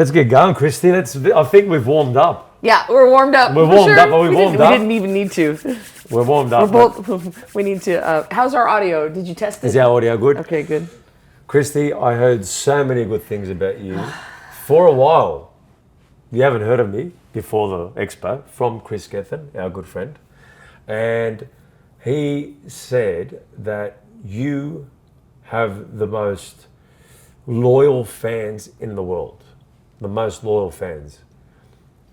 Let's get going, Cristy. I think we've warmed up. Yeah, we're warmed up. We're warmed up. Are we warmed up? We didn't even need to. We're warmed up. We need to. How's our audio? Did you test it? Is our audio good? Okay, good. Cristy, I heard so many good things about you. For a while, you haven't heard of me before the expo from Chris Gethin, our good friend. And he said that you have the most loyal fans in the world. The most loyal fans.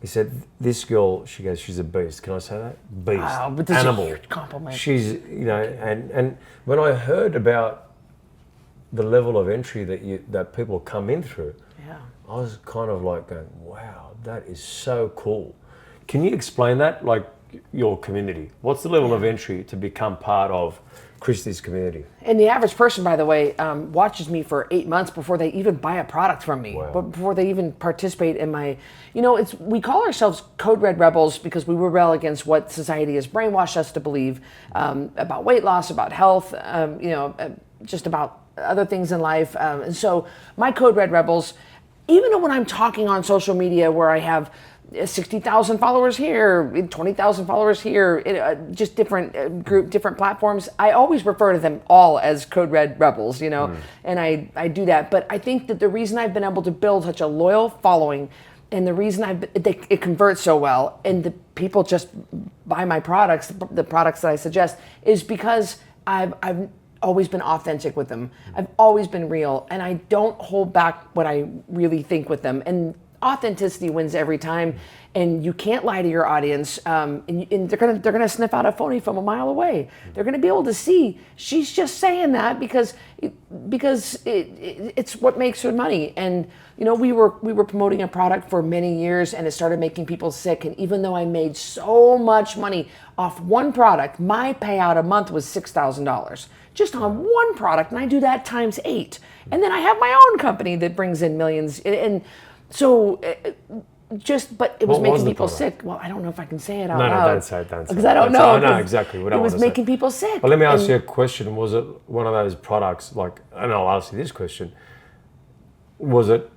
He said, this girl, she goes, she's a beast. Can I say that? Beast. Wow, but that's animal. a huge compliment. She's, and when I heard about the level of entry that people come in through, yeah, I was kind of like going, wow, that is so cool. Can you explain that, like your community? What's the level of entry to become part of Cristy's community? And the average person, by the way, watches me for 8 months before they even buy a product from me, Wow. but before they even participate in my, we call ourselves Code Red Rebels because we rebel against what society has brainwashed us to believe about weight loss, about health, just about other things in life. And so my Code Red Rebels, even when I'm talking on social media where I have 60,000 followers here, 20,000 followers here, just different different platforms. I always refer to them all as Code Red Rebels, and I do that. But I think that the reason I've been able to build such a loyal following, and the reason it converts so well, and the people just buy my products, the products that I suggest, is because I've always been authentic with them. I've always been real, and I don't hold back what I really think with them. And authenticity wins every time, and you can't lie to your audience. And they're gonna sniff out a phony from a mile away. They're gonna be able to see she's just saying that because it's what makes her money. And we were promoting a product for many years, and it started making people sick. And even though I made so much money off one product, my payout a month was $6,000 just on one product, and I do that times 8. And then I have my own company that brings in millions. And so, but it was making people sick. Well, I don't know if I can say it out loud. No, don't say it. Because I don't know. I know exactly what I want to say. It was making people sick. Well, let me ask you a question. Was it one of those products, and I'll ask you this question, was it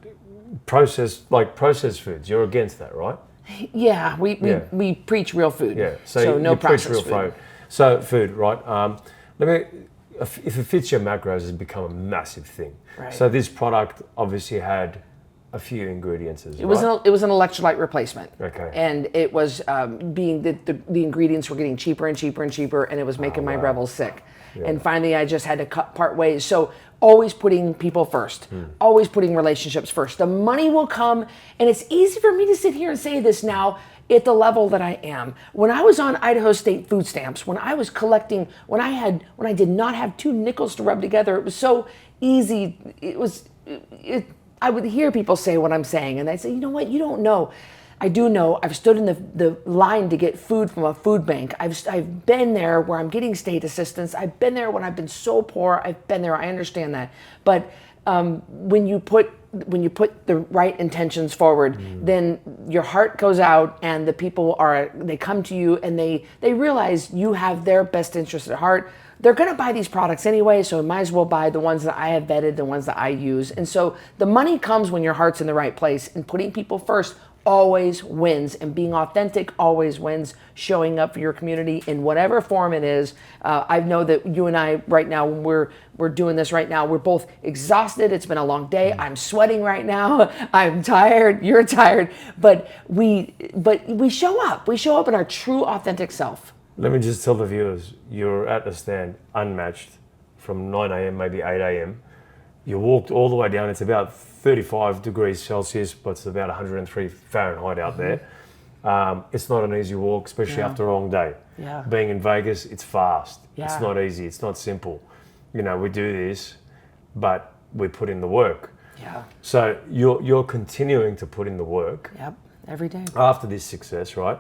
processed foods? You're against that, right? Yeah, we preach real food. Yeah, so no processed preach real food. So food, right? If it fits your macros, it's become a massive thing. Right. So this product obviously had a few ingredients as It was an electrolyte replacement. Okay. And it was being the ingredients were getting cheaper and cheaper and cheaper, and it was making my rebels sick. Yeah. And finally, I just had to part ways. So always putting people first, always putting relationships first. The money will come, and it's easy for me to sit here and say this now at the level that I am. When I was on Idaho State food stamps, when I was collecting, when I did not have 2 nickels to rub together, it was so easy. I would hear people say what I'm saying, and I'd say, you know what, you don't know. I do know. I've stood in the line to get food from a food bank. I've been there where I'm getting state assistance. I've been there when I've been so poor. I've been there. I understand that. But when you put the right intentions forward, then your heart goes out, and the people they come to you, and they realize you have their best interest at heart. They're going to buy these products anyway, so I might as well buy the ones that I have vetted, the ones that I use. And so the money comes when your heart's in the right place, and putting people first always wins, and being authentic always wins. Showing up for your community in whatever form it is. I know that you and I right now, when we're doing this right now, we're both exhausted. It's been a long day. I'm sweating right now. I'm tired. You're tired. But we show up. We show up in our true authentic self. Let me just tell the viewers, you're at the stand unmatched from 9 a.m., maybe 8 a.m. You walked all the way down. It's about 35 degrees Celsius, but it's about 103 Fahrenheit out there. It's not an easy walk, especially after a long day. Yeah. Being in Vegas, it's fast. Yeah. It's not easy. It's not simple. We do this, but we put in the work. Yeah. So you're continuing to put in the work. Yep. Every day. After this success, right?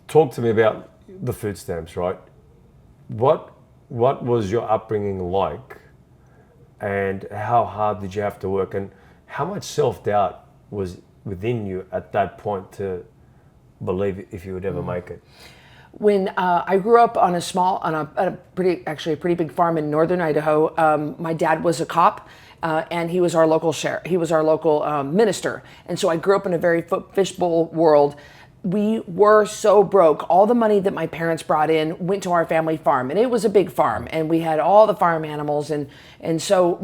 Talk to me about the food stamps, right? What was your upbringing like, and how hard did you have to work, and how much self-doubt was within you at that point to believe if you would ever make it? When I grew up on a pretty big farm in northern Idaho, my dad was a cop, and he was our local sheriff. He was our local minister. And so I grew up in a very fishbowl world. We were so broke. All the money that my parents brought in went to our family farm, and it was a big farm, and we had all the farm animals. And so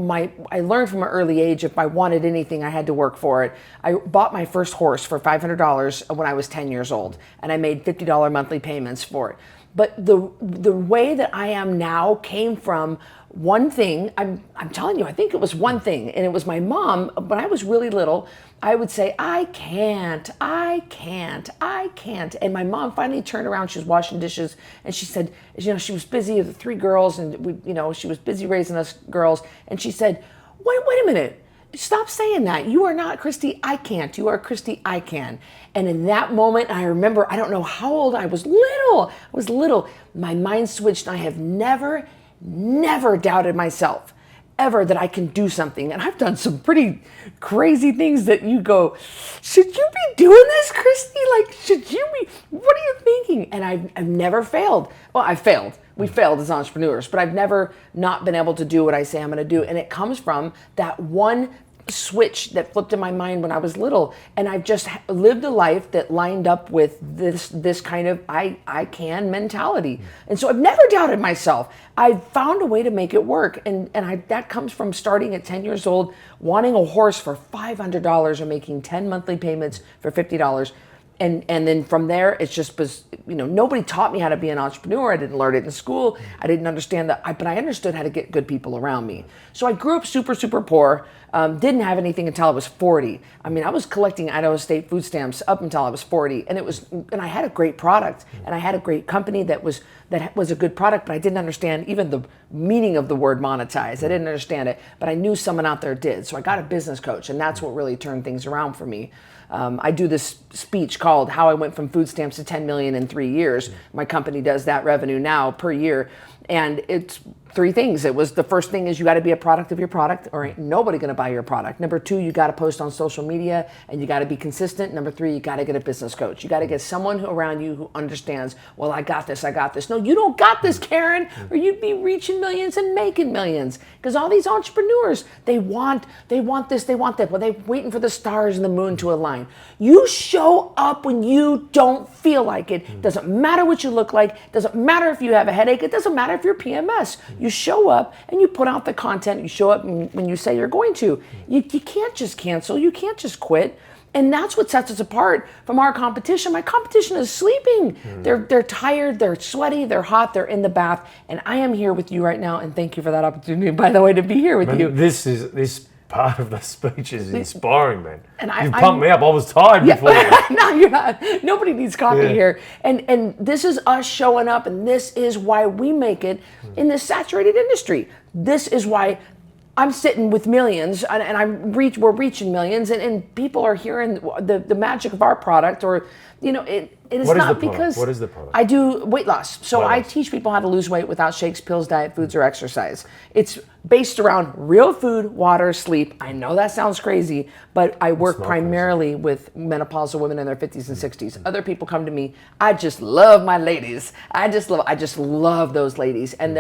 I learned from an early age, if I wanted anything, I had to work for it. I bought my first horse for $500 when I was 10 years old, and I made $50 monthly payments for it. But the way that I am now came from one thing. I'm telling you, I think it was one thing, and it was my mom. When I was really little, I would say, I can't. And my mom finally turned around. She was washing dishes, and she said, she was busy with the 3 girls, and she was busy raising us girls. And she said, wait a minute. Stop saying that. You are not Cristy, I can't. You are Cristy, I can. And in that moment, I remember, I don't know how old I was little. My mind switched, and I have never doubted myself ever that I can do something. And I've done some pretty crazy things that you go, should you be doing this, Cristy? What are you thinking? And I've never failed. Well, I failed. We failed as entrepreneurs, but I've never not been able to do what I say I'm going to do. And it comes from that one switch that flipped in my mind when I was little, and I've just lived a life that lined up with this kind of I can mentality. And so I've never doubted myself. I've found a way to make it work, and that comes from starting at 10 years old, wanting a horse for $500 and making 10 monthly payments for $50. And then from there, it's just was, nobody taught me how to be an entrepreneur. I didn't learn it in school. I didn't understand that, but I understood how to get good people around me. So I grew up super, super poor. Didn't have anything until I was 40. I was collecting Idaho State food stamps up until I was 40, and I had a great product, and I had a great company that was a good product, but I didn't understand even the meaning of the word monetize. I didn't understand it, but I knew someone out there did. So I got a business coach, and that's what really turned things around for me. I do this speech called How I Went from Food Stamps to 10 million in 3 years. My company does that revenue now per year. And it's 3 things. It was the first thing is you got to be a product of your product, or ain't nobody going to buy your product. Number 2, you got to post on social media, and you got to be consistent. Number 3, you got to get a business coach. You got to get someone around you who understands, well, I got this. No, you don't got this, Karen, or you'd be reaching millions and making millions. Because all these entrepreneurs, they want this, they want that. Well, they're waiting for the stars and the moon to align. You show up when you don't feel like it. Doesn't matter what you look like. Doesn't matter if you have a headache. It doesn't matter if you're PMS. You show up and you put out the content. You show up when you say you're going to. You can't just cancel. You can't just quit. And that's what sets us apart from our competition. My competition is sleeping. They're tired, they're sweaty, they're hot, they're in the bath. And I am here with you right now. And thank you for that opportunity, by the way, to be here with you. This part of the speech is inspiring, man. And You've pumped me up. I was tired before. No, you're not. Nobody needs coffee here. And this is us showing up, and this is why we make it in this saturated industry. This is why I'm sitting with millions, and we're reaching millions, and people are hearing the magic of our product, or it is not because what is the product? I do weight loss. So I teach people how to lose weight without shakes, pills, diet foods, or exercise. It's based around real food, water, sleep. I know that sounds crazy, but I work primarily with menopausal women in their 50s and 60s. Other people come to me. I just love my ladies. I just love those ladies, and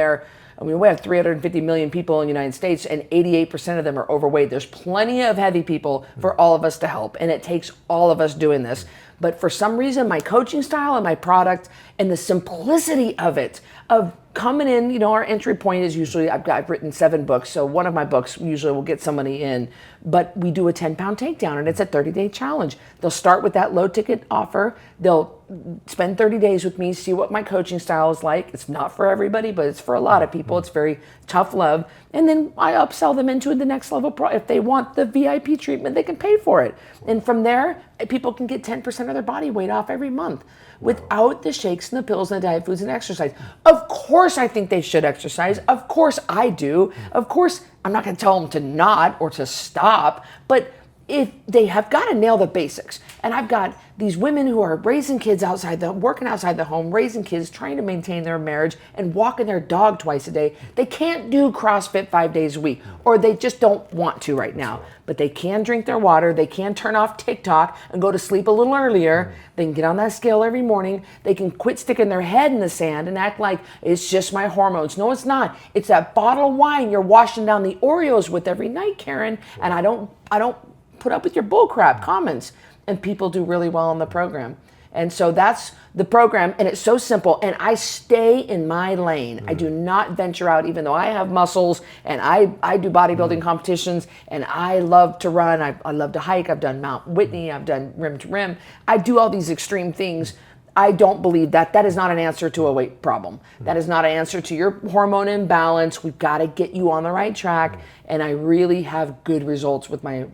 we have 350 million people in the United States, and 88% of them are overweight. There's plenty of heavy people for all of us to help, and it takes all of us doing this. But for some reason, my coaching style and my product and the simplicity of it, of coming in, our entry point is usually, I've written 7 books, so one of my books usually will get somebody in, but we do a 10-pound takedown, and it's a 30-day challenge. They'll start with that low-ticket offer. They'll spend 30 days with me, see what my coaching style is like. It's not for everybody, but it's for a lot of people. It's very tough love. And then I upsell them into the next level. If they want the VIP treatment, they can pay for it. And from there, people can get 10% of their body weight off every month without the shakes and the pills and the diet foods and exercise. Of course, I think they should exercise. Of course, I do. Of course, I'm not going to tell them to not or to stop, but if they have got to nail the basics. And I've got these women who are raising kids working outside the home, raising kids, trying to maintain their marriage and walking their dog twice a day. They can't do CrossFit 5 days a week, or they just don't want to right now. But they can drink their water. They can turn off TikTok and go to sleep a little earlier. They can get on that scale every morning. They can quit sticking their head in the sand and act like it's just my hormones. No, it's not. It's that bottle of wine you're washing down the Oreos with every night, Karen. And I don't put up with your bullcrap comments. And people do really well in the program. And so that's the program, and it's so simple. And I stay in my lane. I do not venture out, even though I have muscles and I do bodybuilding competitions, and I love to run. I love to hike. I've done Mount Whitney. I've done rim to rim. I do all these extreme things. I don't believe that is not an answer to a weight problem. That is not an answer to your hormone imbalance. We've got to get you on the right track. And I really have good results with my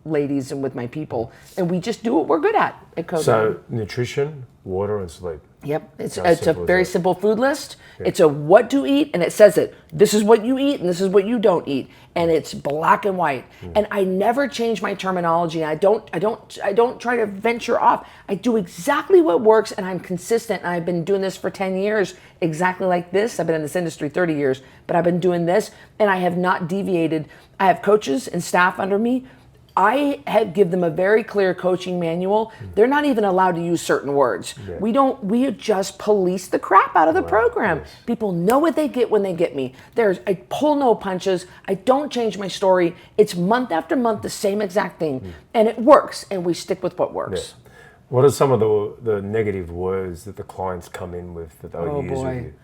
ladies and with my people. And we just do what we're good at Code So Red. nutrition, water, and sleep. Yep, it's How a simple is very that? simple food list. It's a what to eat, and it says it. This is what you eat, and this is what you don't eat, and it's black and white. And I never change my terminology. I don't try to venture off. I do exactly what works, and I'm consistent. And I've been doing this for 10 years, exactly like this. I've been in this industry 30 years, but I've been doing this, and I have not deviated. I have coaches and staff under me. I give them a very clear coaching manual. They're not even allowed to use certain words. Yeah. We just police the crap out of the program. Yes. People know what they get when they get me. I pull no punches. I don't change my story. It's month after month, the same exact thing. And it works, and we stick with what works. Yeah. What are some of the negative words that the clients come in with that they'll use with you?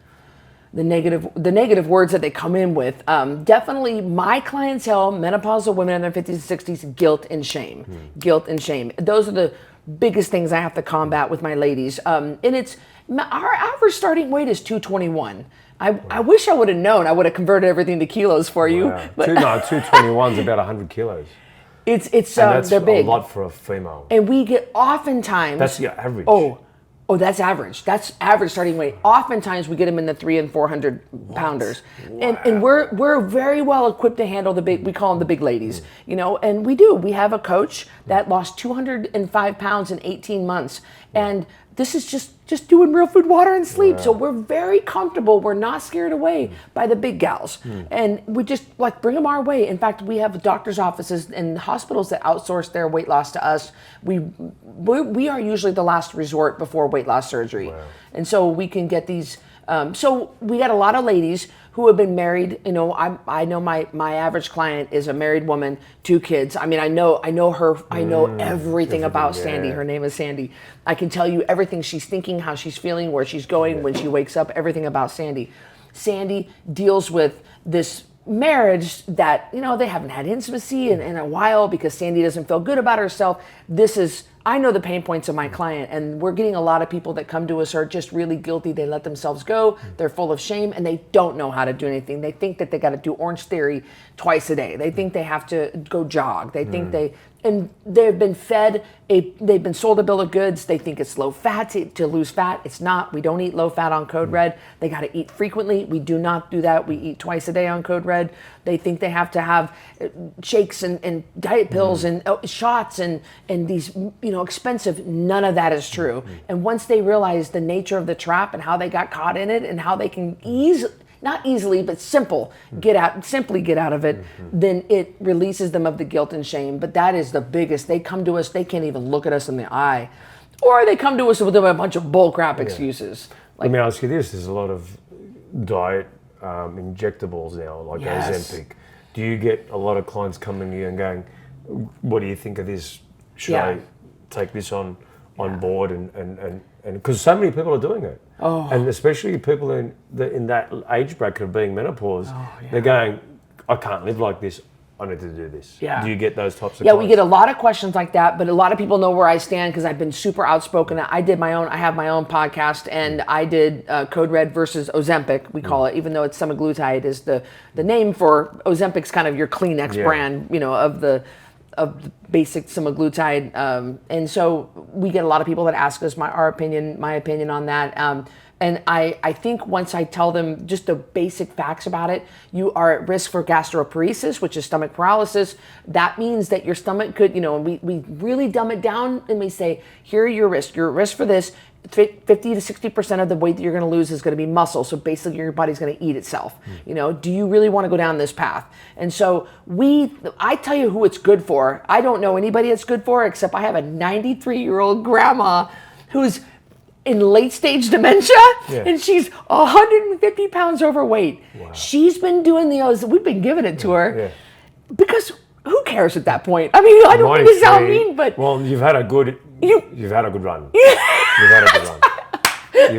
The negative words that they come in with, definitely my clientele, menopausal women in their 50s and 60s, guilt and shame. Guilt and shame. Those are the biggest things I have to combat with my ladies. And our average starting weight is 221. I wish I would have known. I would have converted everything to kilos for you. Wow. But 221 is about 100 kilos. it's And that's they're big. a lot for a female. And we get oftentimes. That's your average. Oh, that's average. That's average starting weight. Oftentimes we get them in the 300 and 400 pounders, and we're very well equipped to handle the big. We call them the big ladies, and we do. We have a coach that lost 205 pounds in 18 months, and this is just doing real food, water, and sleep. So we're very comfortable. We're not scared away by the big gals, and we just bring them our way. In fact, we have doctors' offices and hospitals that outsource their weight loss to us. We are usually the last resort before weight loss surgery, and so we can get these. So we got a lot of ladies who have been married. I know my average client is a married woman, 2 kids. I mean, I know her. I know everything about Sandy. yeah. Her name is Sandy. I can tell you everything she's thinking, how she's feeling, where she's going when she wakes up, everything about Sandy. Sandy deals with this marriage that, they haven't had intimacy in a while because Sandy doesn't feel good about herself. I know the pain points of my client, and we're getting a lot of people that come to us are just really guilty. They let themselves go. They're full of shame, and they don't know how to do anything. They think that they got to do Orange Theory twice a day. They think they have to go jog. They think they've been sold a bill of goods. They think it's low fat to lose fat. It's not. We don't eat low fat on Code Red. They got to eat frequently. We do not do that. We eat twice a day on Code Red. They think they have to have shakes and diet pills and shots and these expensive. None of that is true. And once they realize the nature of the trap and how they got caught in it and how they can not easily, but simply get out of it, then it releases them of the guilt and shame. But that is the biggest. They come to us, they can't even look at us in the eye. Or they come to us with a bunch of bullcrap excuses. Let me ask you this. There's a lot of diet injectables now, like Yes. Ozempic. Do you get a lot of clients coming to you and going, what do you think of this? Should Yeah. I take this on board? And because so many people are doing it. And especially people in that age bracket of being menopause, they're going, I can't live like this. I need to do this. Yeah. Do you get those types of Yeah, clients? we get a lot of questions like that, but a lot of people know where I stand because I've been super outspoken. I have my own podcast, and I did Code Red versus Ozempic, we call it, even though it's semaglutide is the name for Ozempic's kind of your Kleenex brand, of the basic semaglutide. And so we get a lot of people that ask us my opinion on that. And I think once I tell them just the basic facts about it, you are at risk for gastroparesis, which is stomach paralysis. That means that your stomach could, and we really dumb it down and we say, here are your risks. You're at risk for this. 50 to 60% of the weight that you're going to lose is going to be muscle. So basically your body's going to eat itself. Do you really want to go down this path? And so I tell you who it's good for. I don't know anybody it's good for, except I have a 93-year-old grandma who's in late stage dementia, and she's 150 pounds overweight. Wow. She's been doing we've been giving it to her because who cares at that point? I mean, I don't mean to sound mean, but well, you've had a good run. You've had a good run.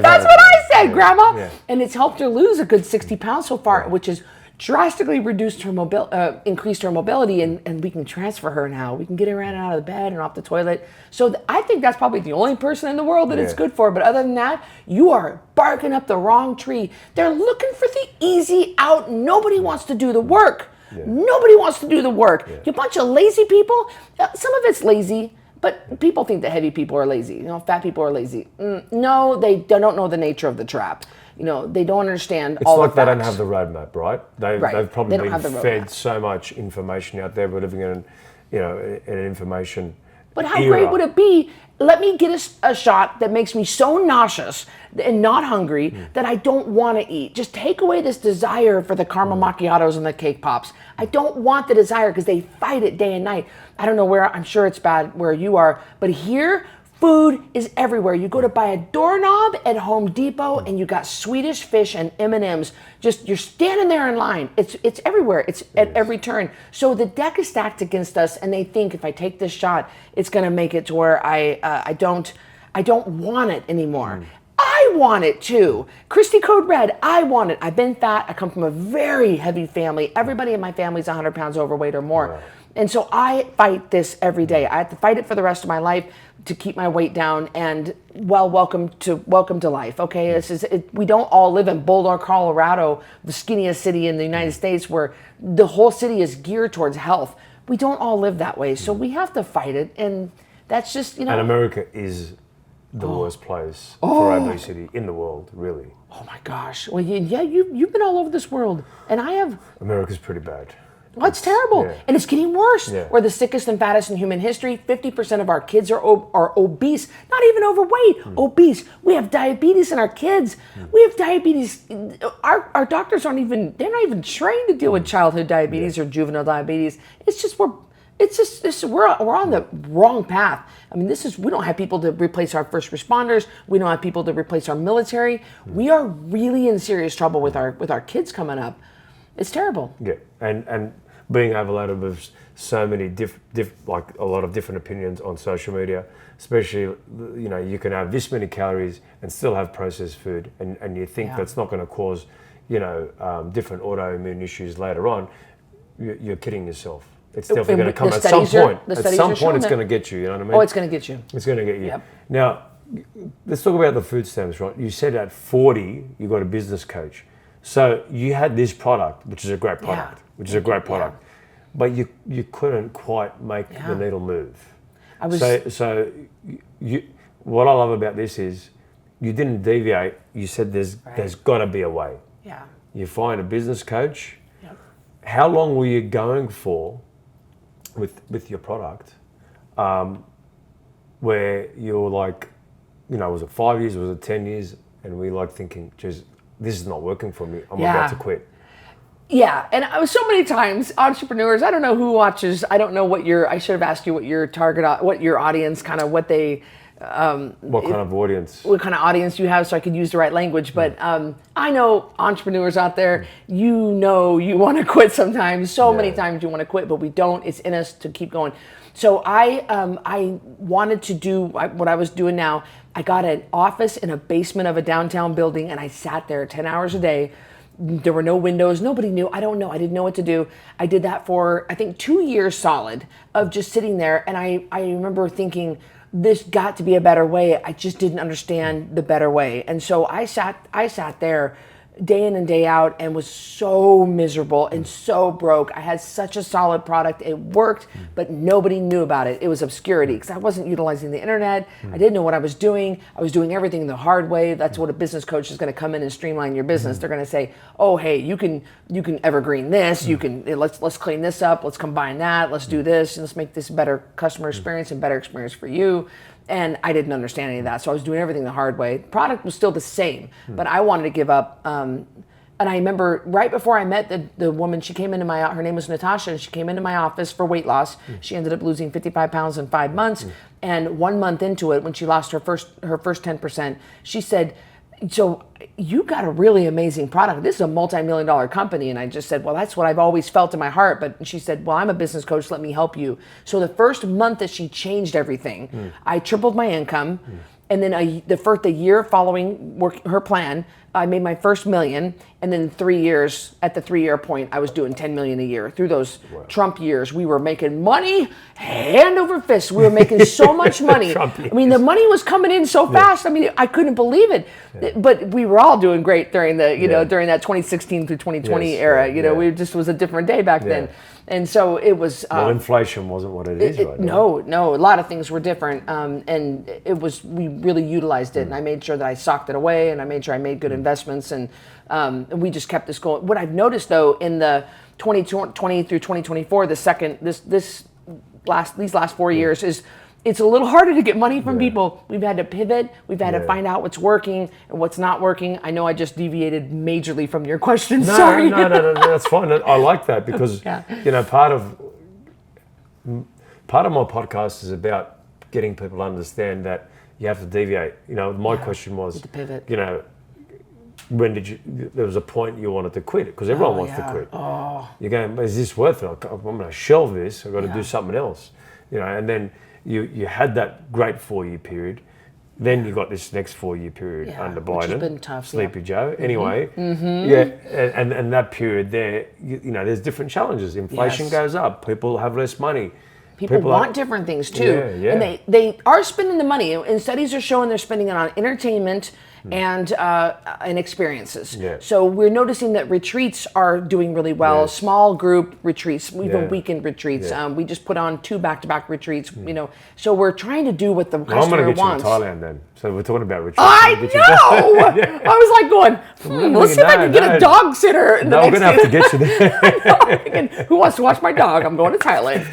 That's what I said, Grandma. Yeah. And it's helped her lose a good 60 pounds so far, which has drastically reduced her increased her mobility, and we can transfer her now. We can get her in and out of the bed and off the toilet. So I think that's probably the only person in the world that it's good for. But other than that, you are barking up the wrong tree. They're looking for the easy out. Nobody wants to do the work. Yeah. Nobody wants to do the work. Yeah. You bunch of lazy people. Some of it's lazy. But people think that heavy people are lazy. Fat people are lazy. No, they don't know the nature of the trap. They don't understand all the facts. It's like they don't have the roadmap, right? They've probably been fed so much information out there. We're living in, an information But how great would it be? Let me get a shot that makes me so nauseous and not hungry that I don't want to eat. Just take away this desire for the caramel macchiatos and the cake pops. I don't want the desire because they fight it day and night. I don't know I'm sure it's bad where you are, but here, food is everywhere. You go to buy a doorknob at Home Depot and you got Swedish fish and M&Ms. Just, you're standing there in line. It's everywhere. It's at every turn. So the deck is stacked against us, and they think if I take this shot, it's going to make it to where I don't want it anymore. I want it too. Cristy Code Red, I want it. I've been fat. I come from a very heavy family. Everybody in my family is 100 pounds overweight or more. Right. And so I fight this every day. I have to fight it for the rest of my life to keep my weight down. And welcome to life. Okay, we don't all live in Boulder, Colorado, the skinniest city in the United States, where the whole city is geared towards health. We don't all live that way, so we have to fight it. And that's just And America is the worst place for obesity in the world, really. Oh my gosh! Well, you've been all over this world, and I have. America's pretty bad. Well, it's terrible, and it's getting worse. Yeah. We're the sickest and fattest in human history. 50% of our kids are obese, not even overweight, obese. We have diabetes in our kids. We have diabetes. Our doctors they're not even trained to deal with childhood diabetes or juvenile diabetes. It's just we're on the wrong path. I mean, we don't have people to replace our first responders. We don't have people to replace our military. We are really in serious trouble with our kids coming up. It's terrible. Yeah, and being overloaded with so many like a lot of different opinions on social media, especially, you can have this many calories and still have processed food, and you think that's not going to cause, different autoimmune issues later on. You're kidding yourself. It's definitely going to come at some point. At some point, it's going to get you. You know what I mean? Oh, it's going to get you. It's going to get you. Yep. Now, let's talk about the food stamps, right? You said at 40, you got a business coach. So you had this product, which is a great product, but you couldn't quite make the needle move. What I love about this is you didn't deviate. You said there's got to be a way. Yeah. You find a business coach. Yep. How long were you going for with your product, where you were like, was it 5 years, was it 10 years, and we like thinking, geez, this is not working for me. I'm about to quit. Yeah, and so many times, entrepreneurs, I don't know who watches. I don't know I should have asked you what your target, what your audience, kind of what they. What kind of audience? What kind of audience you have, so I could use the right language. But I know entrepreneurs out there, you want to quit sometimes. So many times you want to quit, but we don't. It's in us to keep going. So I wanted to do what I was doing now. I got an office in a basement of a downtown building, and I sat there 10 hours a day. There were no windows. Nobody knew. I don't know. I didn't know what to do. I did that for, I think, 2 years solid of just sitting there. And I remember thinking, this got to be a better way. I just didn't understand the better way. And so I sat there day in and day out and was so miserable and so broke. I had such a solid product. It worked, but nobody knew about it. It was obscurity because I wasn't utilizing the internet. I didn't know what I was doing. I was doing everything the hard way. That's what a business coach is going to come in and streamline your business. They're going to say, oh, hey, you can evergreen this. You can, let's clean this up. Let's combine that. Let's do this. And let's make this a better customer experience and better experience for you. And I didn't understand any of that. So I was doing everything the hard way. The product was still the same, but I wanted to give up. And I remember right before I met the woman, she came into her name was Natasha, and she came into my office for weight loss. She ended up losing 55 pounds in 5 months. And 1 month into it, when she lost her first 10%, she said, so you got a really amazing product. This is a multi-million-dollar company. And I just said, well, that's what I've always felt in my heart. But she said, well, I'm a business coach. Let me help you. So the first month that she changed everything, I tripled my income. And then the year following her plan, I made my first million. And then 3 years, at the 3-year point, I was doing 10 million a year. Through those Trump years, we were making money hand over fist. We were making so much money. I mean, the money was coming in so fast. I mean, I couldn't believe it. But we were all doing great during during that 2016 through 2020 era. We just was a different day back then. And so it was. Well, inflation wasn't what it is right now. No, a lot of things were different, and we really utilized it, and I made sure that I socked it away, and I made sure I made good investments, and we just kept this going. What I've noticed though in the 2020 through 2024, these last 4 years is. It's a little harder to get money from people. We've had to pivot. We've had to find out what's working and what's not working. I know I just deviated majorly from your question. Sorry. No, that's fine. I like that because part of my podcast is about getting people to understand that you have to deviate. My question was, to pivot. When there was a point you wanted to quit it because everyone wants to quit. You're going, is this worth it? I'm going to shelve this. I've got to do something else. And then. You had that great 4-year period, then you got this next 4-year period under Biden, which has been tough, Sleepy Joe. Anyway, and that period there, there's different challenges. Inflation goes up. People have less money. People want different things too, and they are spending the money. And studies are showing they're spending it on entertainment and experiences. So we're noticing that retreats are doing really well. Small group retreats, even weekend retreats. We just put on 2 back-to-back retreats. So we're trying to do what the customer I'm going to get wants. you to Thailand then. So we're talking about retreats. I know. I was like going. Let's see if I can get a dog sitter. No, I'm going to have to get you there. I'm thinking, who wants to watch my dog? I'm going to Thailand.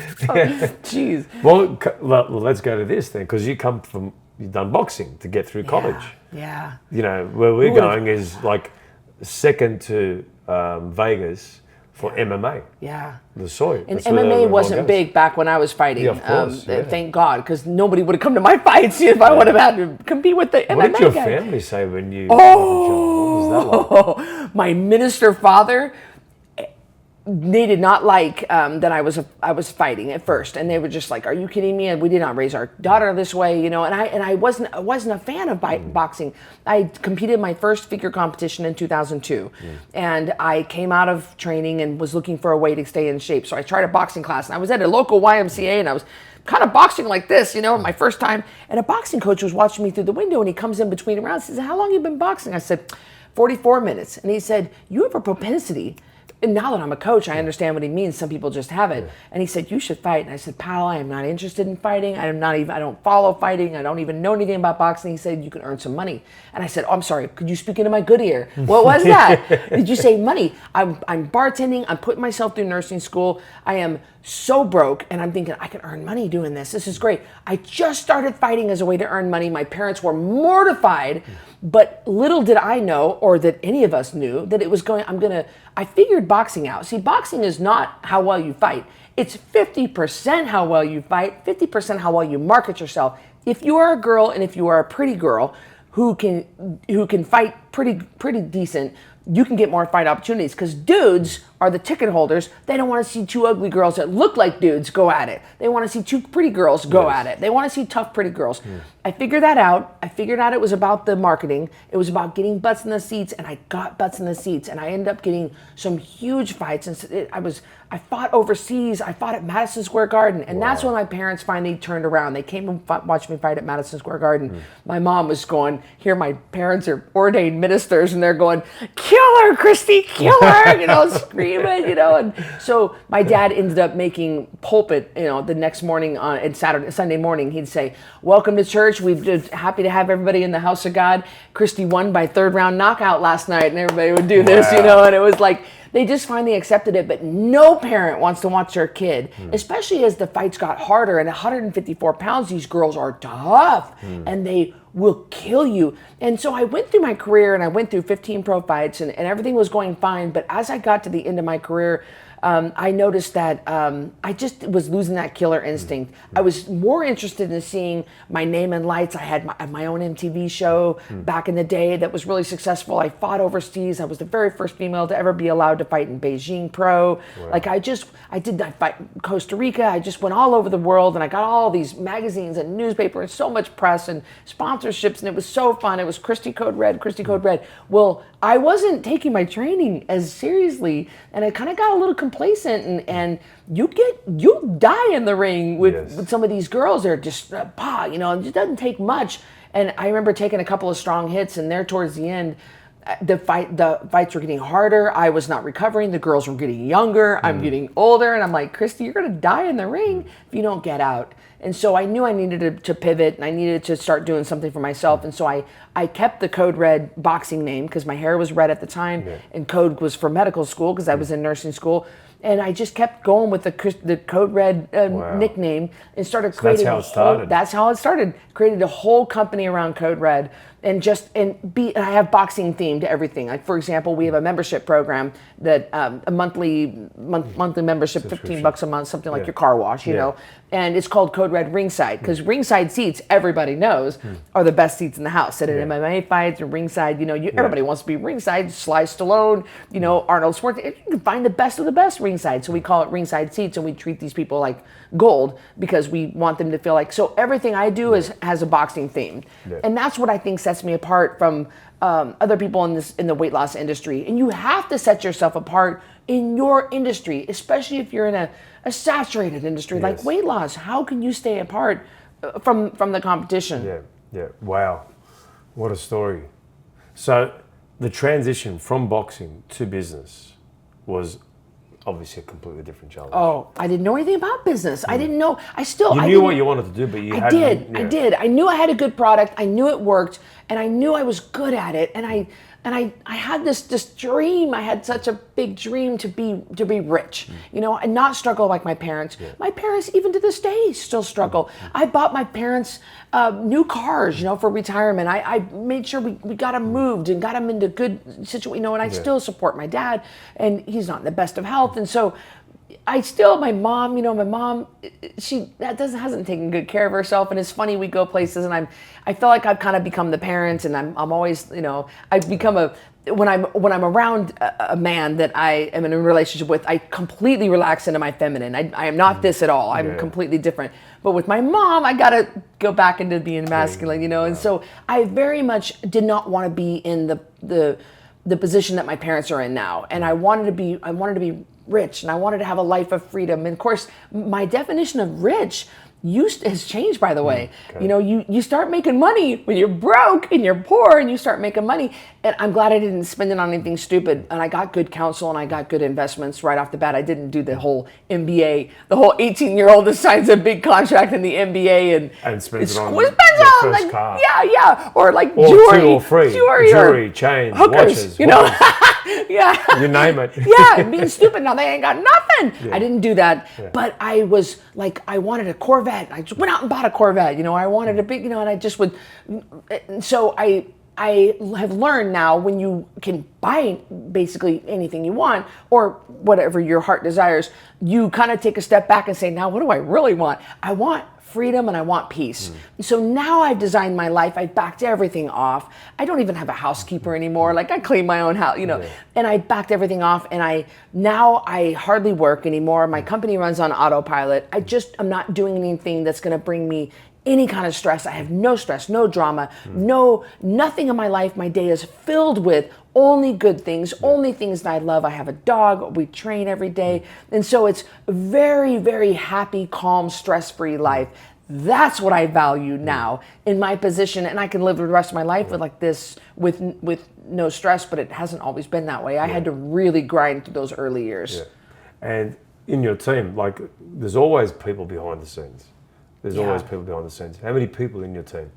Jeez. Well, let's go to this then, because you've done boxing to get through college. Yeah. Where we're going is like second to Vegas for MMA. Yeah. The soy. And MMA wasn't big back when I was fighting. Yeah, of course. Thank God, because nobody would have come to my fights if I would have had to compete with the MMA What did your guy. family say when you? Oh, what was that like? My minister father. They did not like that I was fighting at first, and they were just like, "Are you kidding me?" And we did not raise our daughter this way, And I wasn't a fan of boxing. I competed in my first figure competition in 2002, and I came out of training and was looking for a way to stay in shape. So I tried a boxing class, and I was at a local YMCA, and I was kind of boxing like this, my first time. And a boxing coach was watching me through the window, and he comes in between rounds. He says, "How long have you been boxing?" I said, 44 minutes. And he said, "You have a propensity." And now that I'm a coach, I understand what he means. Some people just have it. And he said, "You should fight." And I said, "Pal, I am not interested in fighting. I don't follow fighting. I don't even know anything about boxing." He said, "You can earn some money." And I said, "Oh, I'm sorry. Could you speak into my good ear? What was that?" Did you say money? I'm bartending. I'm putting myself through nursing school. I am so broke. And I'm thinking, I can earn money doing this. This is great. I just started fighting as a way to earn money. My parents were mortified. But little did I know, or that any of us knew, that it was I figured boxing out. See, boxing is not how well you fight. It's 50% how well you fight, 50% how well you market yourself. If you are a girl, and if you are a pretty girl who can fight pretty decent, you can get more fight opportunities, because dudes are the ticket holders. They don't want to see 2 ugly girls that look like dudes go at it. They want to see 2 pretty girls go at it. They want to see tough, pretty girls. I figured that out. I figured out it was about the marketing. It was about getting butts in the seats, and I got butts in the seats, and I ended up getting some huge fights. And I fought overseas. I fought at Madison Square Garden. And that's when my parents finally turned around. They came and watched me fight at Madison Square Garden. My mom was going, here my parents are ordained ministers, and they're going, kill her, Cristy, kill her, screaming, And so my dad ended up making pulpit, the next morning on Sunday morning, he'd say, welcome to church. We're just happy to have everybody in the house of God. Cristy won by 3rd round knockout last night, and everybody would do this, and it was like, they just finally accepted it. But no parent wants to watch their kid, especially as the fights got harder. And 154 pounds, these girls are tough, and they will kill you. And so I went through my career, and I went through 15 pro fights, and everything was going fine. But as I got to the end of my career, I noticed that I just was losing that killer instinct. I was more interested in seeing my name in lights. I had my own MTV show back in the day that was really successful. I fought overseas. I was the very first female to ever be allowed to fight in Beijing Pro. Wow. Like I fight in Costa Rica. I just went all over the world, and I got all these magazines and newspaper and so much press and sponsorships, and it was so fun. It was Cristy Code Red, Cristy Code Red. Well, I wasn't taking my training as seriously, and I kind of got a little complacent, and you'll die in the ring with some of these girls. They're just it just doesn't take much. And I remember taking a couple of strong hits, and there towards the end, the fights were getting harder. I was not recovering. The girls were getting younger. I'm getting older, and I'm like, Cristy, you're gonna die in the ring if you don't get out. And so I knew I needed to pivot, and I needed to start doing something for myself. And so I kept the Code Red boxing name because my hair was red at the time, and Code was for medical school because I was in nursing school. And I just kept going with the Code Red nickname, and started creating. That's how it started. That's how it started. Created a whole company around Code Red, and I have boxing themed everything. Like for example, we have a membership program that a monthly membership, $15 a month, something like your car wash, and it's called Code Red Ringside because ringside seats, everybody knows, are the best seats in the house. At an MMA fight, or ringside, everybody wants to be ringside. Sly Stallone, Arnold Schwarzenegger. You can find the best of the best ringside. So we call it ringside seats, and we treat these people like gold because we want them to feel like. So everything I do has a boxing theme, and that's what I think sets me apart from other people in the weight loss industry. And you have to set yourself apart in your industry, especially if you're in a saturated industry like weight loss. How can you stay apart from the competition? Yeah. Wow, what a story. So the transition from boxing to business was obviously a completely different challenge. Oh, I didn't know anything about business. I didn't know. You knew what you wanted to do, but I did. I knew I had a good product. I knew it worked, and I knew I was good at it. And I had this dream. I had such a big dream to be rich, and not struggle like my parents. My parents, even to this day, still struggle. I bought my parents new cars, for retirement. I made sure we got them moved and got them into good situation, and I still support my dad, and he's not in the best of health. And so my mom, she hasn't taken good care of herself. And it's funny, we go places, and I feel like I've kind of become the parent, and I'm always, I've become when I'm around a man that I am in a relationship with, I completely relax into my feminine. I am not this at all. I'm completely different. But with my mom, I got to go back into being masculine, And so I very much did not want to be in the position that my parents are in now. And I wanted to be rich, and I wanted to have a life of freedom. And of course, my definition of rich has changed, by the way. Okay. You start making money when you're broke and you're poor, and you start making money. And I'm glad I didn't spend it on anything stupid. And I got good counsel, and I got good investments right off the bat. I didn't do the whole MBA, the whole 18-year-old that signs a big contract in the MBA and spends it on the first car. Yeah, or like or jewelry, 2 or 3, jewelry, chains, hookers, watches, yeah, you name it. Yeah, being stupid. Now they ain't got nothing. Yeah. I didn't do that, but I was like, I wanted a Corvette. I just went out and bought a Corvette. I wanted a big, and I just would. So I have learned now, when you can buy basically anything you want, or whatever your heart desires, you kind of take a step back and say, now what do I really want? I want freedom, and I want peace. So now I've designed my life. I backed everything off. I don't even have a housekeeper anymore. Like, I clean my own house, and I backed everything off. And I hardly work anymore. My company runs on autopilot. I'm not doing anything that's going to bring me any kind of stress. I have no stress, no drama, nothing in my life. My day is filled with only good things, only things that I love. I have a dog. We train every day. And so it's a very, very happy, calm, stress-free life. That's what I value now in my position, and I can live the rest of my life with like this, with no stress. But it hasn't always been that way. I had to really grind through those early years. Yeah. And in your team, like, there's always people behind the scenes. There's always people behind the scenes. How many people in your team?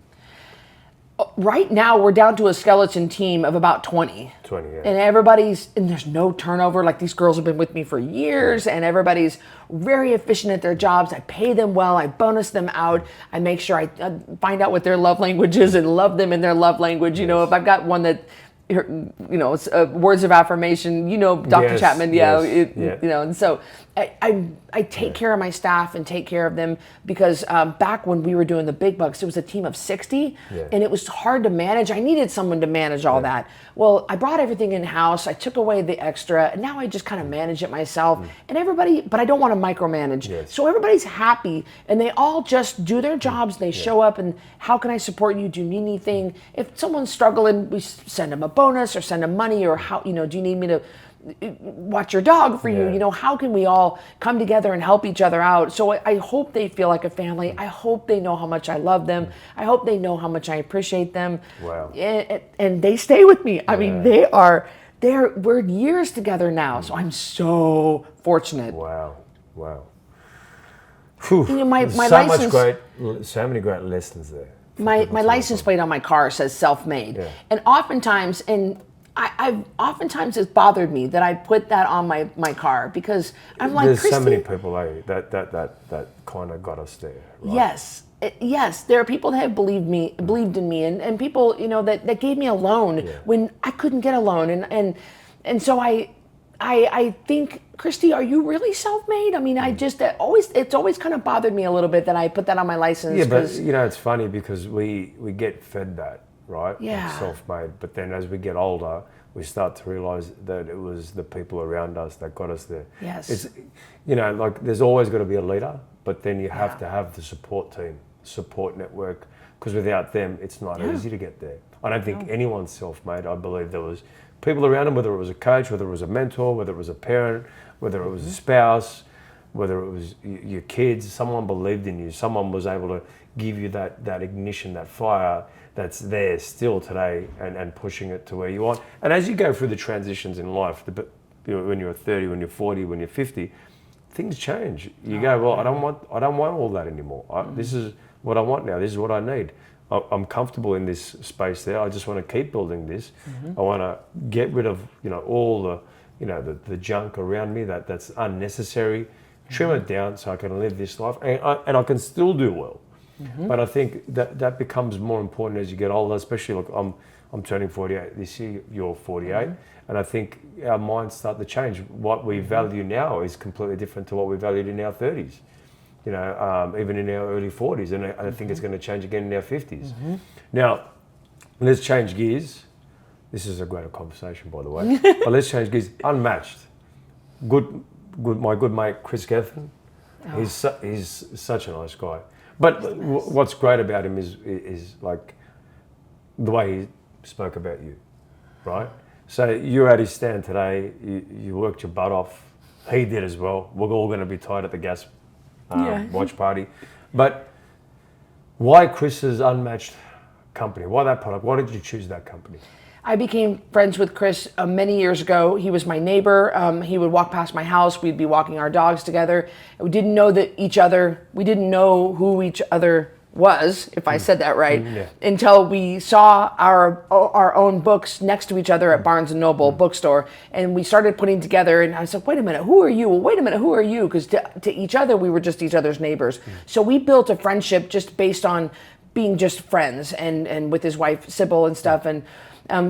Right now, we're down to a skeleton team of about 20. 20, yeah. And there's no turnover. Like, these girls have been with me for years, and everybody's very efficient at their jobs. I pay them well. I bonus them out. I make sure I find out what their love language is and love them in their love language. You know, if I've got one that, you know, it's words of affirmation, you know, Dr. Chapman, you know, and so I take care of my staff and take care of them because back when we were doing the big bucks, it was a team of 60 and it was hard to manage. I needed someone to manage all that. Well, I brought everything in-house. I took away the extra, and now I just kind of manage it myself. And everybody, but I don't want to micromanage. So everybody's happy, and they all just do their jobs. They show up, and how can I support you? Do you need anything? If someone's struggling, we send them a bonus or send them money, or how, you know, do you need me to watch your dog for you? You know, how can we all come together and help each other out? So I hope they feel like a family. I hope they know how much I love them. I hope they know how much I appreciate them. Wow. And they stay with me. I mean, we're years together now, so I'm so fortunate. Wow. Whew. You know, my so license, so many great lessons there. My license plate on my car says self-made, and oftentimes, I've oftentimes it's bothered me that I put that on my car because I'm like, there's Cristy, so many people that kind of got us there. Right? Yes, there are people that have believed in me, and people, you know, that gave me a loan when I couldn't get a loan, and so I think, Cristy, are you really self-made? I mean, it's always kind of bothered me a little bit that I put that on my license. Yeah, but you know, it's funny because we get fed that, right? Yeah. Like self-made. But then as we get older, we start to realize that it was the people around us that got us there. Yes. It's, you know, like, there's always got to be a leader, but then you have to have the support team, support network, because without them, it's not easy to get there. I don't think anyone's self-made. I believe there was people around them, whether it was a coach, whether it was a mentor, whether it was a parent, whether it was a spouse, whether it was your kids, someone believed in you. Someone was able to give you that ignition, that fire that's there still today, and pushing it to where you want. And as you go through the transitions in life, when you're 30, when you're 40, when you're 50, things change. You go, well, I don't want all that anymore. This is what I want now. This is what I need. I'm comfortable in this space there. I just want to keep building this. I want to get rid of, you know, all the, you know, the junk around me that's unnecessary. Trim it down so I can live this life, and I can still do well. But I think that becomes more important as you get older, especially, look, I'm turning 48 this year, you're 48, and I think our minds start to change. What we value now is completely different to what we valued in our 30s, you know, even in our early 40s, and I think it's going to change again in our 50s. Now, let's change gears. This is a greater conversation, by the way, but let's change gears. Unmatched. My good mate, Chris Gethin, he's such a nice guy. But what's great about him is like the way he spoke about you, right? So you're at his stand today. You worked your butt off. He did as well. We're all going to be tied at the gas watch party. But why Chris's Unmatched company? Why that product? Why did you choose that company? I became friends with Chris many years ago. He was my neighbor. He would walk past my house. We'd be walking our dogs together. We didn't know we didn't know who each other was, if I said that right, until we saw our own books next to each other at Barnes & Noble bookstore. And we started putting together, and I said, wait a minute, who are you? Well, wait a minute, who are you? Because to each other, we were just each other's neighbors. So we built a friendship just based on being just friends, and with his wife, Sybil, and stuff. And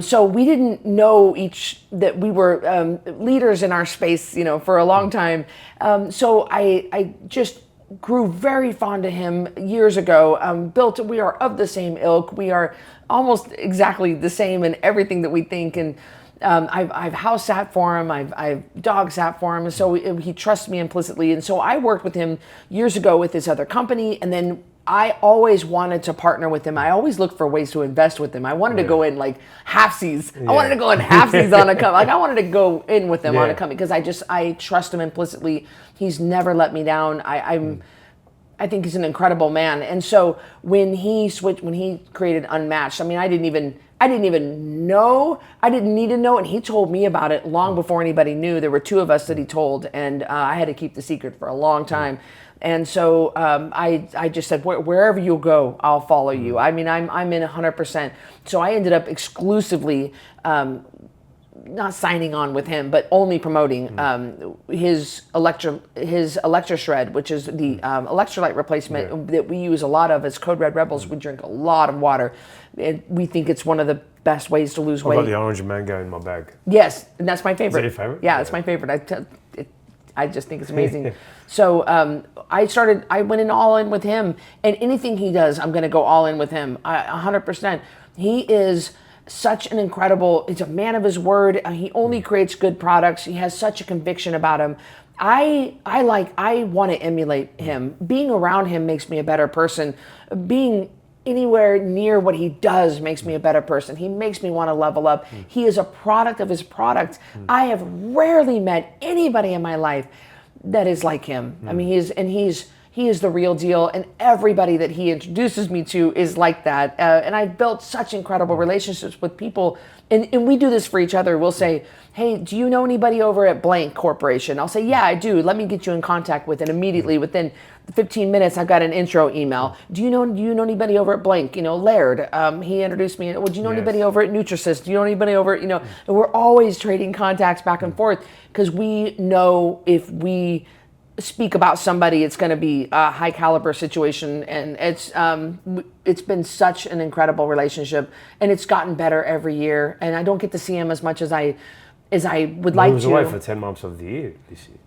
so we didn't know that we were leaders in our space, you know, for a long time. So I just grew very fond of him years ago. We are of the same ilk. We are almost exactly the same in everything that we think. And I've house sat for him. I've dog sat for him. So he trusts me implicitly. And so I worked with him years ago with his other company. And then I always wanted to partner with him. I always looked for ways to invest with him. I wanted to go in like halfsies. I wanted to go in halfsies on a company. Like I wanted to go in with him on a company because I trust him implicitly. He's never let me down. I think he's an incredible man. And so when he created Unmatched, I mean, I didn't even know. I didn't need to know, and he told me about it long before anybody knew. There were two of us that he told, and I had to keep the secret for a long time. And so I just said, wherever you go, I'll follow you. I mean, I'm in 100%. So I ended up exclusively not signing on with him, but only promoting his Electra Shred, which is the electrolyte replacement that we use a lot of as Code Red Rebels. We drink a lot of water. And we think it's one of the best ways to lose weight. I've got the orange mango in my bag. Yes, and that's my favorite. Is that your favorite? Yeah, it's my favorite. I just think it's amazing. So I went in all in with him, and anything he does, I'm going to go all in with him, 100%. He is such an incredible, he's a man of his word. He only creates good products. He has such a conviction about him. I want to emulate him. Being around him makes me a better person. Being anywhere near what he does makes me a better person. He makes me want to level up. He is a product of his product. I have rarely met anybody in my life that is like him. I mean, he is the real deal, and everybody that he introduces me to is like that. And I've built such incredible relationships with people, and we do this for each other. We'll say, hey, do you know anybody over at Blank Corporation? I'll say, yeah, I do. Let me get you in contact with, and immediately within 15 minutes, I've got an intro email. Do you know anybody over at Blank? You know, Laird, he introduced me. Well, do you know anybody over at Nutrisys? Do you know anybody over at, and we're always trading contacts back and forth because we know if we speak about somebody, it's going to be a high caliber situation, and it's been such an incredible relationship, and it's gotten better every year. And I don't get to see him as much as I would like to. He was away for 10 months of the year this year,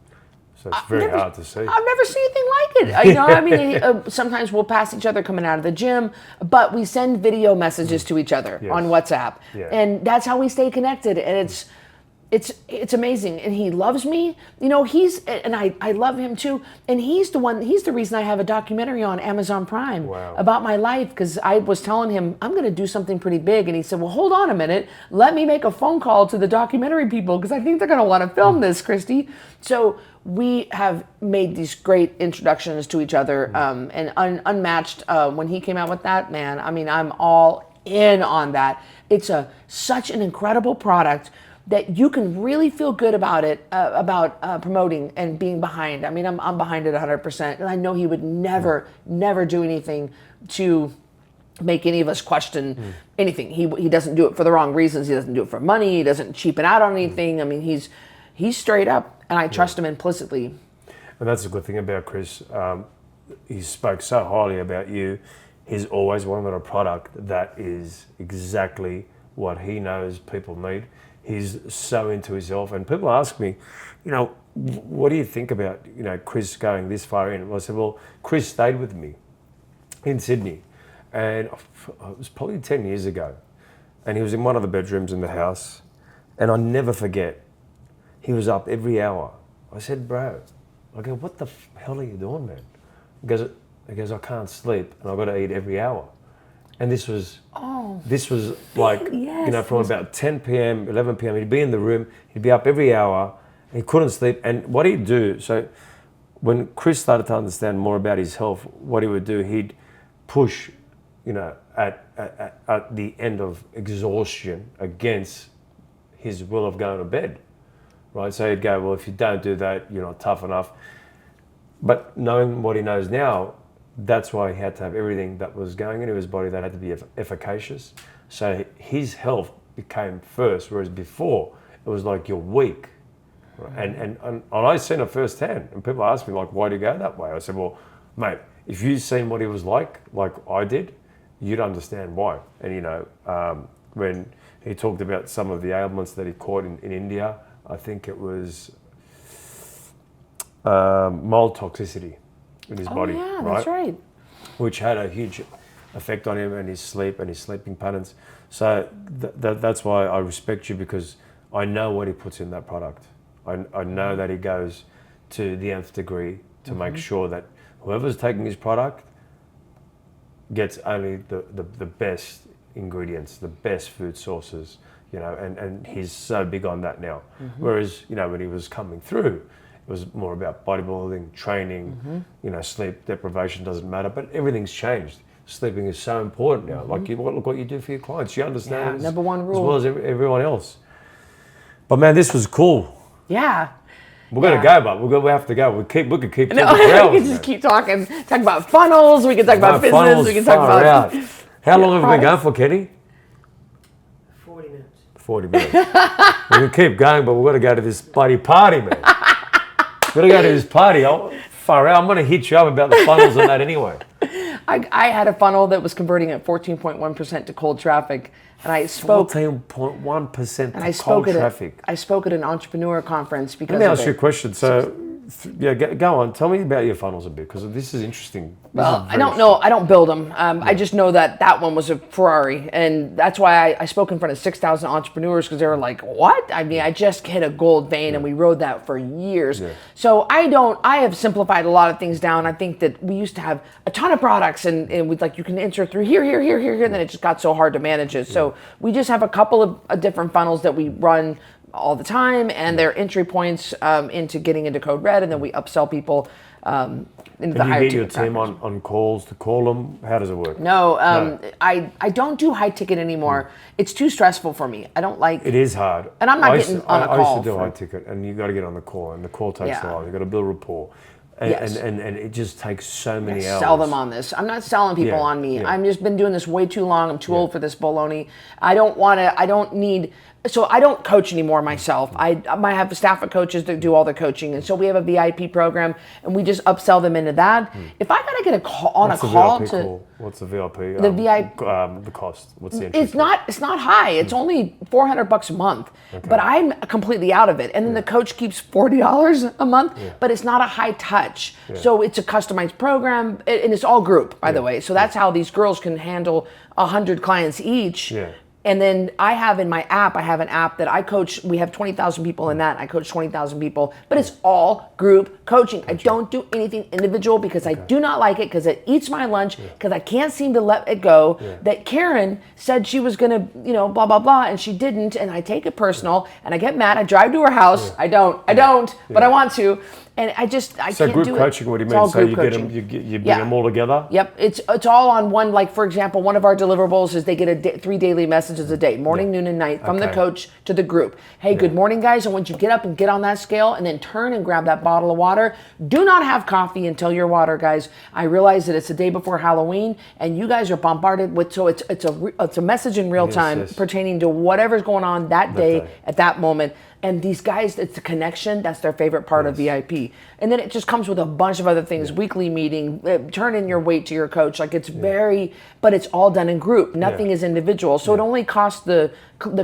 so it's very hard to see. I've never seen anything like it. I mean, sometimes we'll pass each other coming out of the gym, but we send video messages to each other on WhatsApp, and that's how we stay connected. And it's amazing, and he loves me. I love him too. And he's the reason I have a documentary on Amazon Prime about my life, because I was telling him I'm going to do something pretty big, and he said, well, hold on a minute, let me make a phone call to the documentary people because I think they're going to want to film this, Cristy. So we have made these great introductions to each other, and Unmatched, when he came out with that, man, I mean, I'm all in on that. It's such an incredible product that you can really feel good about it, about promoting and being behind. I mean, I'm behind it 100%. And I know he would never do anything to make any of us question anything. He doesn't do it for the wrong reasons. He doesn't do it for money. He doesn't cheapen out on anything. I mean, he's straight up, and I trust him implicitly. And that's a good thing about Chris. He spoke so highly about you. He's always wanted a product that is exactly what he knows people need. He's so into himself, and people ask me, what do you think about, Chris going this far in? I said, well, Chris stayed with me in Sydney, and it was probably 10 years ago, and he was in one of the bedrooms in the house, and I'll never forget, he was up every hour. I said, bro, I go, what the hell are you doing, man? He goes, I can't sleep, and I've got to eat every hour. And this was like, from about 10 p.m., 11 p.m., he'd be in the room, he'd be up every hour, he couldn't sleep. And what he'd do, so when Chris started to understand more about his health, what he would do, he'd push, at the end of exhaustion against his will of going to bed, right? So he'd go, well, if you don't do that, you're not tough enough. But knowing what he knows now, that's why he had to have everything that was going into his body that had to be efficacious. So his health became first, whereas before it was like you're weak. Right? And I seen it firsthand. And people ask me, like, why do you go that way? I said, well, mate, if you'd seen what he was like I did, you'd understand why. And, when he talked about some of the ailments that he caught in India, I think it was mold toxicity in his body, yeah, right? That's right. Which had a huge effect on him and his sleep and his sleeping patterns. So that's why I respect you, because I know what he puts in that product. I know that he goes to the nth degree to make sure that whoever's taking his product gets only the best ingredients, the best food sources, you know, and he's so big on that now. Whereas, you know, when he was coming through, it was more about bodybuilding, training, you know, sleep deprivation doesn't matter, but everything's changed. Sleeping is so important now. Like, look what you do for your clients. You understand number one rule. as well as everyone else. But man, this was cool. Yeah. We're gonna go, but we have to go. We could keep talking No, for hours. we can just keep talking. Talk about funnels. We can talk about business. Funnels, We can talk about. out. How long have we been going for, Kenny? 40 minutes. 40 minutes. We can keep going, but we've got to go to this bloody party, man. We've got to go to this party. Far out. I'm going to hit you up about the funnels and that anyway. I had a funnel that was converting at 14.1% to cold traffic, and I spoke 14.1% to and I cold spoke at traffic. I spoke at an entrepreneur conference because Let me of ask it. you a question. So, go on. Tell me about your funnels a bit, because this is interesting. Well, I don't know. I don't build them. I just know that one was a Ferrari, and that's why I spoke in front of 6,000 entrepreneurs, because they were like, "What?" I mean, I just hit a gold vein, and we rode that for years. Yeah. So I have simplified a lot of things down. I think that we used to have a ton of products, and with like you can enter through here, and then it just got so hard to manage it. So we just have a couple of different funnels that we run all the time, and they're entry points into getting into Code Red, and then we upsell people into the higher ticket. You get your team package. on calls to call them? How does it work? No, I don't do high ticket anymore. It's too stressful for me. I don't like. It is hard. And I'm not getting on a call. I used to do high ticket, and you got to get on the call, and the call takes a while. You got to build rapport. And, Yes. and it just takes so many hours. Sell them on this. I'm not selling people on me. I'm just been doing this way too long. I'm too old for this baloney. I don't need. So I don't coach anymore myself. I have a staff of coaches that do all the coaching, and so we have a VIP program, and we just upsell them into that. If I gotta get a call What's the VIP call? What's the VIP? The VIP the cost. What's the entry? It's not high. It's only $400 a month, but I'm completely out of it. And then the coach keeps $40 a month, but it's not a high touch. So it's a customized program, and it's all group, by the way. So that's how these girls can handle 100 clients each. Yeah. And then I have in my app, I have an app that I coach. We have 20,000 people in that. I coach 20,000 people, but it's all group coaching. I don't do anything individual because I do not like it, because it eats my lunch, because I can't seem to let it go. That Karen said she was gonna, blah, blah, blah, and she didn't. And I take it personal and I get mad. I drive to her house. I don't, but I want to. And I can't do it. So group coaching, what do you mean? So you coaching. You bring them all together? Yep, it's all on one. Like, for example, one of our deliverables is they get 3 daily messages a day, morning, noon, and night, from the coach to the group. Hey, good morning, guys. I want you to get up and get on that scale, and then turn and grab that bottle of water. Do not have coffee until your water, guys. I realize that it's the day before Halloween, and you guys are bombarded with. So it's a message in real time pertaining to whatever's going on that day at that moment. And these guys, it's the connection. That's their favorite part of VIP. And then it just comes with a bunch of other things. Weekly meeting, turn in your weight to your coach. Like, it's but it's all done in group. Nothing is individual. So it only costs the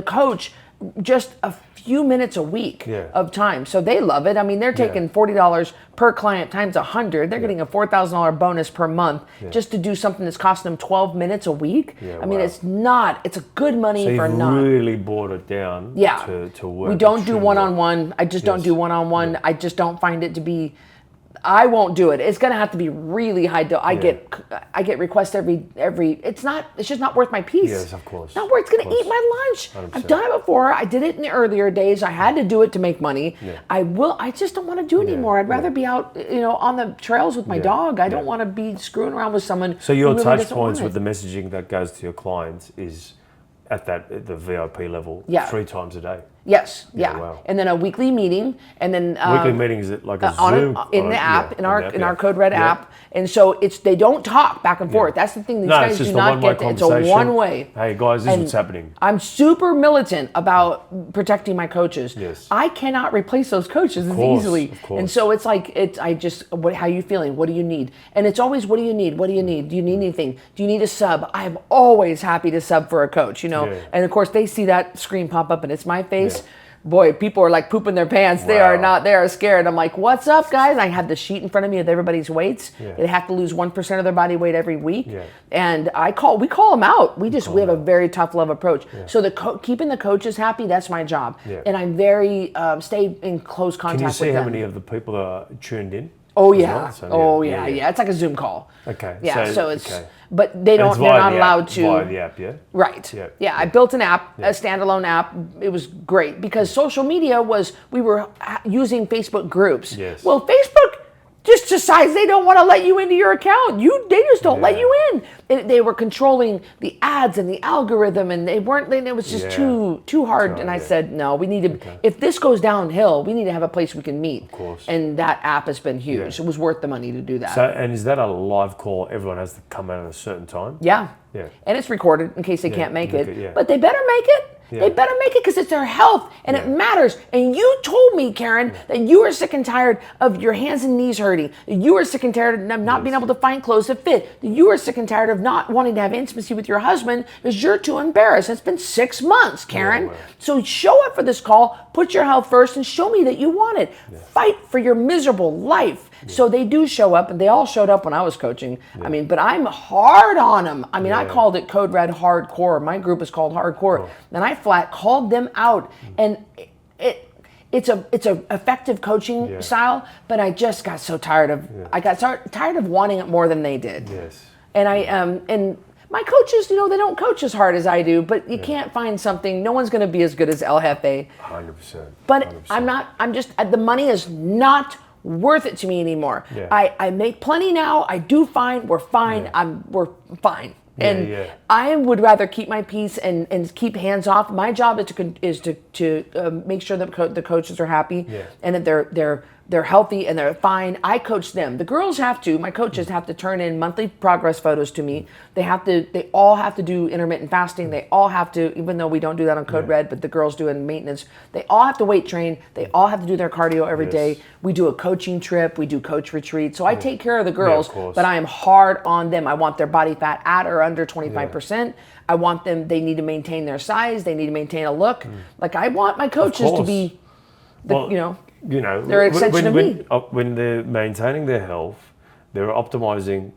coach just a few minutes a week of time. So they love it. I mean, they're taking $40 per client times 100. They're getting a $4,000 bonus per month just to do something that's costing them 12 minutes a week. I mean, it's a good money for not. So you've really brought it down to work. We don't do one-on-one. I just don't do one-on-one. I just don't find it to be. I won't do it. It's gonna have to be really high. I get requests every. It's just not worth my peace. Yes, of course. Not worth. It's gonna eat my lunch. 100%. I've done it before. I did it in the earlier days. I had to do it to make money. I just don't want to do it anymore. I'd rather be out, on the trails with my dog. I don't want to be screwing around with someone. So your who really touch doesn't points want with it. the messaging that goes to your clients is at the VIP level 3 times a day. Yes, Wow. And then a weekly meeting, and then weekly meeting, is it like a Zoom? In the app, in our Code Red app, and so they don't talk back and forth. That's the thing. These guys do not get. It's a one way. Hey guys, this is what's happening. I'm super militant about protecting my coaches. Yes. I cannot replace those coaches as easily, of and so it's like how are you feeling? What do you need? And it's always, what do you need? What do you need? Do you need anything? Do you need a sub? I'm always happy to sub for a coach. And of course they see that screen pop up and it's my face. Boy, people are like pooping their pants. They are scared. I'm like, what's up, guys? I have the sheet in front of me with everybody's weights. They have to lose 1% of their body weight every week. And we call them out. We have a very tough love approach. So keeping the coaches happy, that's my job. And I'm very, stay in close contact with them. Can you see how many of the people are tuned in? Oh as yeah. well? So, Yeah. It's like a Zoom call. Okay. Yeah. So it's, okay. but And it's they're via not the allowed app, to. via the app, yeah. Right. Yeah. Yeah. I built an app, a standalone app. It was great because social media we were using Facebook groups. Yes. Well, Facebook just decides they don't want to let you into your account. They just don't let you in. They were controlling the ads and the algorithm, and it was just too hard. And I said, no, we need to. If this goes downhill, we need to have a place we can meet. Of course. And that app has been huge. It was worth the money to do that. So, and is that a live call? Everyone has to come out at a certain time? Yeah. Yeah. And it's recorded in case they can't make it. Yeah. But they better make it. Yeah. They better make it because it's their health and it matters. And you told me, Karen, that you are sick and tired of your hands and knees hurting. You are sick and tired of not being able to find clothes that fit. You are sick and tired of not wanting to have intimacy with your husband because you're too embarrassed. It's been 6 months, Karen. wow. So show up for this call, put your health first, and show me that you want it. Fight for your miserable life. So they do show up, and they all showed up when I was coaching. I mean, but I'm hard on them. I mean, I called it Code Red Hardcore. My group is called Hardcore. And I flat called them out. And it's a effective coaching style, but I just got so tired of tired of wanting it more than they did. Yes. And and my coaches, they don't coach as hard as I do, but you can't find something. No one's going to be as good as El Jefe. 100%. But 100%. I'm just, the money is not worth it to me anymore. Yeah. I make plenty now. I do fine. We're fine. We're fine. And I would rather keep my peace and keep hands off. My job is to make sure that the coaches are happy and that they're healthy and they're fine. I coach them. The girls my coaches have to turn in monthly progress photos to me. They all have to do intermittent fasting. They all have to, even though we don't do that on Code Red, but the girls do it in maintenance. They all have to weight train. They all have to do their cardio every day. We do a coaching trip. We do coach retreats. So I take care of the girls, but I am hard on them. I want their body fat at or under 25%. I want them, they need to maintain their size. They need to maintain a look. Like I want my coaches to be, they're an extension of me. When they're maintaining their health, they're optimizing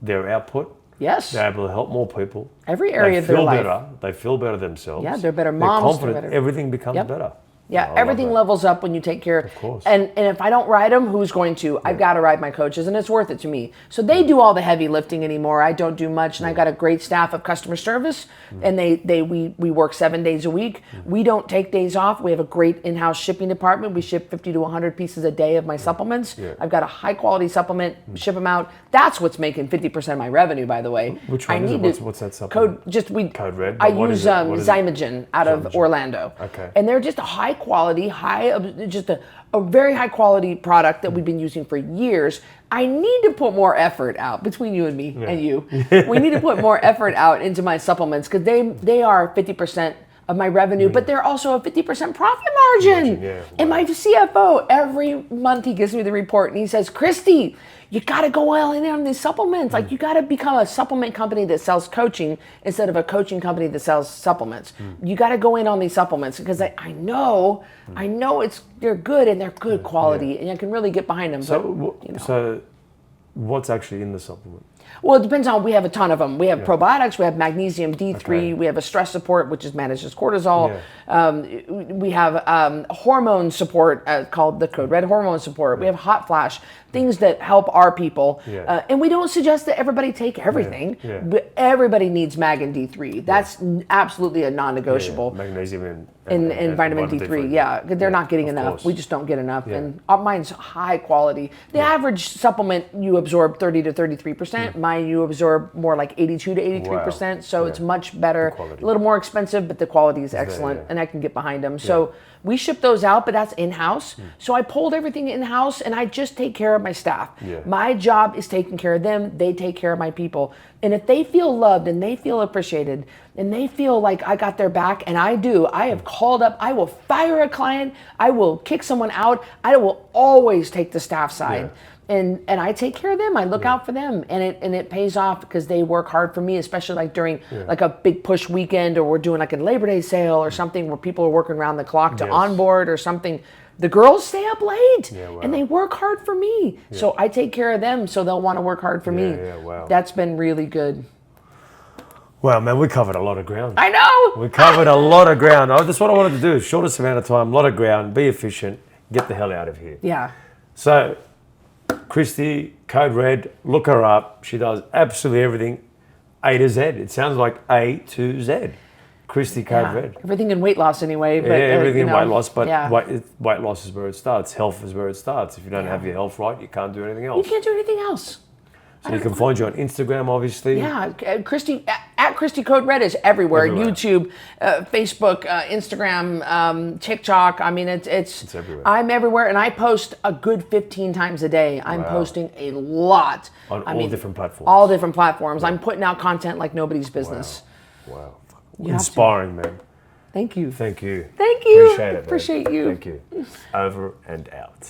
their output. Yes. They're able to help more people. Every area of their life. They feel better themselves. Yeah, they're better moms. They're confident. Everything becomes better. Yeah, everything levels up when you take care. Of course. And if I don't ride them, who's going to? I've got to ride my coaches, and it's worth it to me. So they do all the heavy lifting anymore. I don't do much, and I got a great staff of customer service, and we work 7 days a week. We don't take days off. We have a great in-house shipping department. We ship 50 to 100 pieces a day of my supplements. I've got a high-quality supplement, ship them out. That's what's making 50% of my revenue, by the way. Which one is it? What's that supplement? Code Red? I use Zymogen out of Orlando. Okay. And they're just a high-quality, just a very high-quality product that we've been using for years. I need to put more effort out between you and me and you. We need to put more effort out into my supplements because they are 50% of my revenue, but they're also a 50% profit margin. And my CFO, every month he gives me the report and he says, Cristy, you got to go all in on these supplements. Like you got to become a supplement company that sells coaching instead of a coaching company that sells supplements. You got to go in on these supplements because I know they're good and they're good quality and I can really get behind them. So what's actually in the supplement? Well, it depends on, we have a ton of them. We have probiotics, we have magnesium D3, we have a stress support, which is manages cortisol. We have hormone support called the Code Red Hormone Support. We have Hot Flash, things that help our people. And we don't suggest that everybody take everything, but everybody needs Mag and D3. That's absolutely a non-negotiable. Magnesium and vitamin D3, they're not getting enough. Course. We just don't get enough. And mine's high quality. The average supplement, you absorb 30 to 33%. Mine, you absorb more like 82 to 83%. Wow. So it's much better. A little more expensive, but the quality is excellent. And I can get behind them. So we ship those out, but that's in-house. So I pulled everything in-house and I just take care of my staff. My job is taking care of them. They take care of my people. And if they feel loved and they feel appreciated and they feel like I got their back, and I do, I have called up, I will fire a client, I will kick someone out, I will always take the staff side. And I take care of them. I look out for them, and it pays off because they work hard for me, especially like during like a big push weekend, or we're doing like a Labor Day sale or something where people are working around the clock to onboard or something. The girls stay up late and they work hard for me. So I take care of them so they'll want to work hard for me. That's been really good. Wow, man, we covered a lot of ground. I know. We covered a lot of ground. That's what I wanted to do. Shortest amount of time, a lot of ground, be efficient, get the hell out of here. Yeah. So, Cristy, Code Red, look her up. She does absolutely everything A to Z. It sounds like A to Z. Cristy, Code Red. Everything in weight loss anyway. But, Everything in weight loss, but yeah. weight loss is where it starts. Health is where it starts. If you don't have your health right, you can't do anything else. You can't do anything else. So you can find you on Instagram, obviously. Yeah, Cristy at Cristy Code Red is everywhere. YouTube, Facebook, Instagram, TikTok. I mean, it's everywhere. I'm everywhere, and I post a good 15 times a day. I'm posting a lot On all different platforms. All different platforms. I'm putting out content like nobody's business. Wow. You Inspiring, man. Thank you. Thank you. Thank you. Appreciate it, man. Appreciate you. Thank you. Over and out.